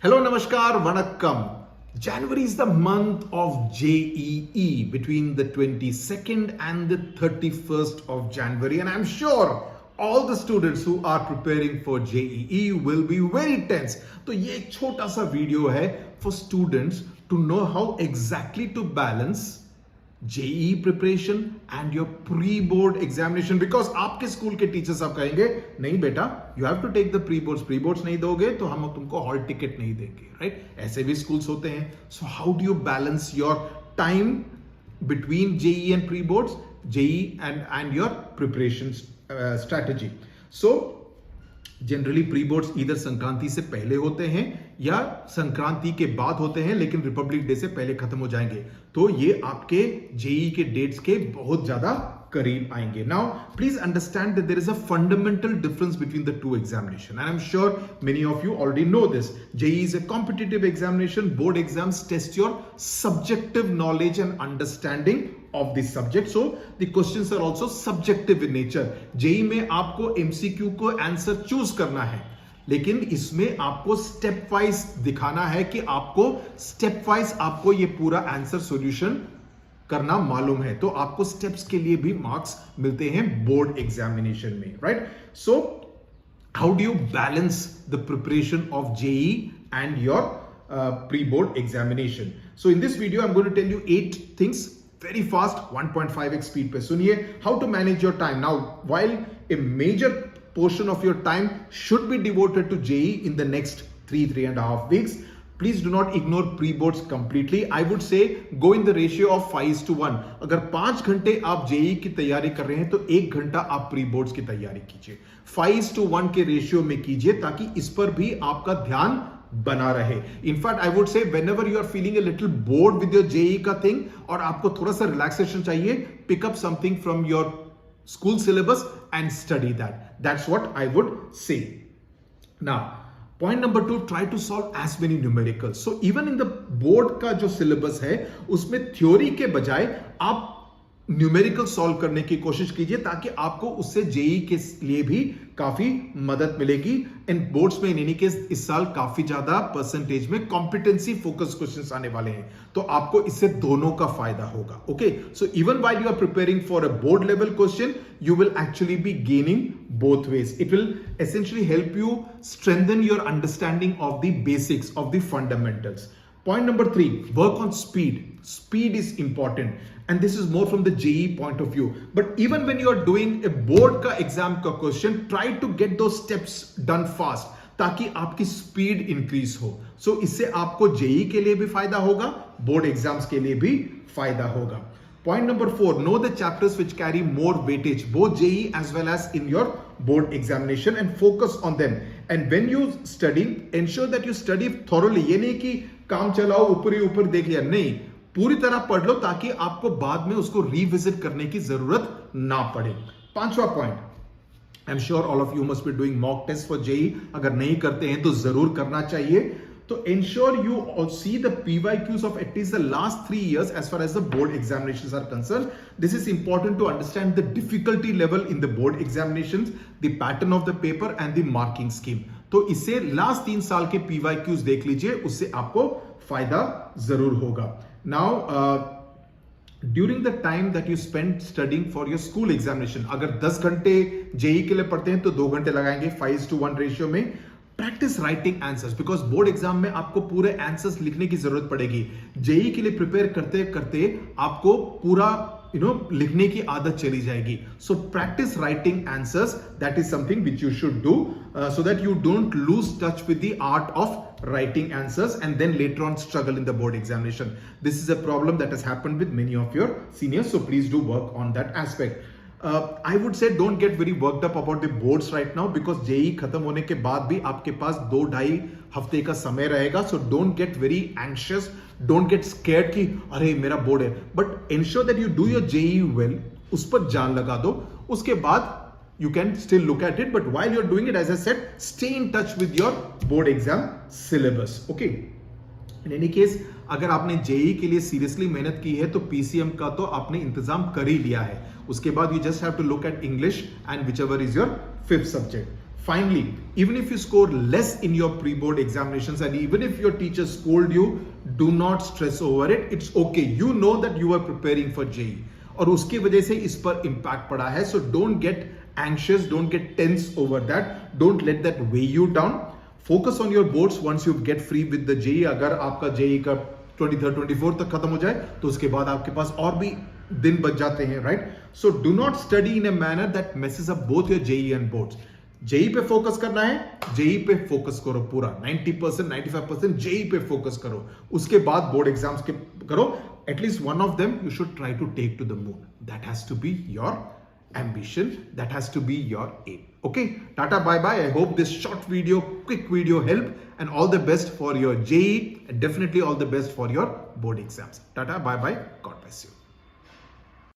Hello, Namaskar, Vanakkam. January is the month of JEE between the 22nd and the 31st of January. And I'm sure all the students who are preparing for JEE will be very tense. तो ये एक छोटा सा video है for students to know how exactly to balance JEE preparation and your pre-board examination, because आपके school के teachers आप कहेंगे नहीं बेटा you have to take the pre-boards नहीं दोगे तो हम तुमको हॉल टिकट नहीं देंगे, राइट? ऐसे भी स्कूल्स होते हैं. So how do you balance your time between JEE and pre-boards, JEE and your preparation strategy? So generally pre boards इधर संक्रांति से पहले होते हैं या संक्रांति के बाद होते हैं, लेकिन रिपब्लिक डे से पहले खत्म हो जाएंगे. तो ये आपके जेई के डेट्स के बहुत ज्यादा करीब आएंगे. Now please understand that there is a fundamental difference between the two examination, and I am sure many of you already know this. JEE is a competitive examination. Board exams test your subjective knowledge and understanding of the subject, so the questions are also subjective in nature. JEE में आपको MCQ को answer choose करना है, लेकिन इसमें आपको step wise दिखाना है कि आपको स्टेप वाइज आपको ये पूरा आंसर सॉल्यूशन करना मालूम है. तो आपको स्टेप्स के लिए भी मार्क्स मिलते हैं बोर्ड एग्जामिनेशन में, right? So how do you balance the preparation of JEE and your pre-board examination? So in this video I'm going to tell you 8 things very fast, 1.5x speed पे. सुनिए how to manage your time. Now, while a major portion of your time should be devoted to JEE in the next 3.5 weeks, please do not ignore pre-boards completely. I would say go in the ratio of 5:1. अगर 5 घंटे आप JEE की तैयारी कर रहे हैं तो 1 घंटा आप pre-boards की तैयारी कीजिए. 5:1 के रेशियो में कीजिए ताकि इस पर भी आपका ध्यान बना रहे. In fact I would say whenever you are feeling a little bored with your JEE का थिंग और आपको थोड़ा सा रिलैक्सेशन चाहिए, pick up something from your school syllabus and study that. That's what I would say. Now point number 2, try to solve as many numericals. So even in the board का जो syllabus है उसमें theory के बजाय आप numerical solve करने की कोशिश कीजिए ताकि आपको उससे जेई के लिए भी काफी मदद मिलेगी. इन बोर्ड्स में इन एनी केस इस साल काफी ज्यादा परसेंटेज में कॉम्पिटेंसी फोकस क्वेश्चंस आने वाले हैं, तो आपको इससे दोनों का फायदा होगा. Okay, so even while you are preparing for a board level question, you will actually be gaining both ways. It will essentially help you strengthen your understanding of the basics, of the fundamentals. Point number 3, work on speed. Speed is important, and this is more from the JEE point of view. But even when you are doing a board का exam का question, try to get those steps done fast ताकि आपकी speed increase हो. सो इससे आपको JEE के लिए भी फायदा होगा, बोर्ड एग्जाम्स के लिए भी फायदा होगा. Point number 4, know the chapters which carry more weightage, both JEE as well as in your board examination, and focus on them. And when you study, ensure that you study thoroughly. ये नहीं कि काम चलाओ ऊपर देख लिया, नहीं, पूरी तरह पढ़ लो ताकि आपको बाद में उसको रिविजिट करने की जरूरत ना पड़े. 5वां point, I am sure all of you must be doing mock test for JEE. अगर नहीं करते हैं तो जरूर करना चाहिए. तो ensure you see the PYQs of at least the last 3 years as far as the board examinations are concerned. This is important to understand the difficulty level in the board examinations, the pattern of the paper and the marking scheme. तो इससे last 3 साल के PYQs देख लीजिए, उससे आपको फायदा जरूर होगा. Now during the time that you spend studying for your school examination, अगर 10 घंटे जेई के लिए पढ़ते हैं तो 2 घंटे लगाएंगे 5:1 रेशियो में. Practice writing answers, because board exam में आपको पूरे आंसर्स लिखने की जरूरत पड़ेगी. जेई के लिए प्रिपेयर करते करते आपको पूरा लिखने की आदत चली जाएगी. So practice writing answers, that is something which you should do so that you don't lose touch with the art of writing answers and then later on struggle in the board examination. This is a problem that has happened with many of your seniors, so please do work on that aspect. I would say don't get very worked up about the boards right now because JEE खत्म होने के बाद भी आपके पास 2-2.5 हफ्ते का समय रहेगा. So don't get very anxious, don't get scared कि अरे मेरा बोर्ड है. But ensure that you do your JEE well, उस पर जान लगा दो. उसके बाद you can still look at it, but while you're doing it, as I said, stay in touch with your board exam syllabus. Okay. In any case, अगर आपने JEE के लिए सीरियसली मेहनत की है तो पीसीएम का तो आपने इंतजाम कर ही लिया है. उसके बाद you just have to look at English and whichever is your 5th subject. Finally, even if you score less in your pre-board examinations and even if your teacher scold you, do not stress over it. It's okay. You know that you are preparing for JEE और उसकी वजह से इस पर impact पड़ा है. So don't get anxious, don't get tense over that. Don't let that weigh you down. Focus on your boards once you get free with the JEE. अगर आपका JEE का 23rd 24th तक खत्म हो जाए तो उसके बाद आपके पास और भी दिन बच जाते हैं, right? So do not study in a manner that messes up both your JEE and boards. JEE पे फोकस करना है, JEE पे फोकस करो पूरा 90% 95% JEE पे फोकस करो. उसके बाद बोर्ड एग्जाम्स के करो. At least one of them you should try to take to the moon. That has to be your ambition. That has to be your aim. Okay, Tata, bye bye. I hope this short video, quick video helped, and all the best for your JEE and definitely all the best for your board exams. Tata, bye bye. God bless you.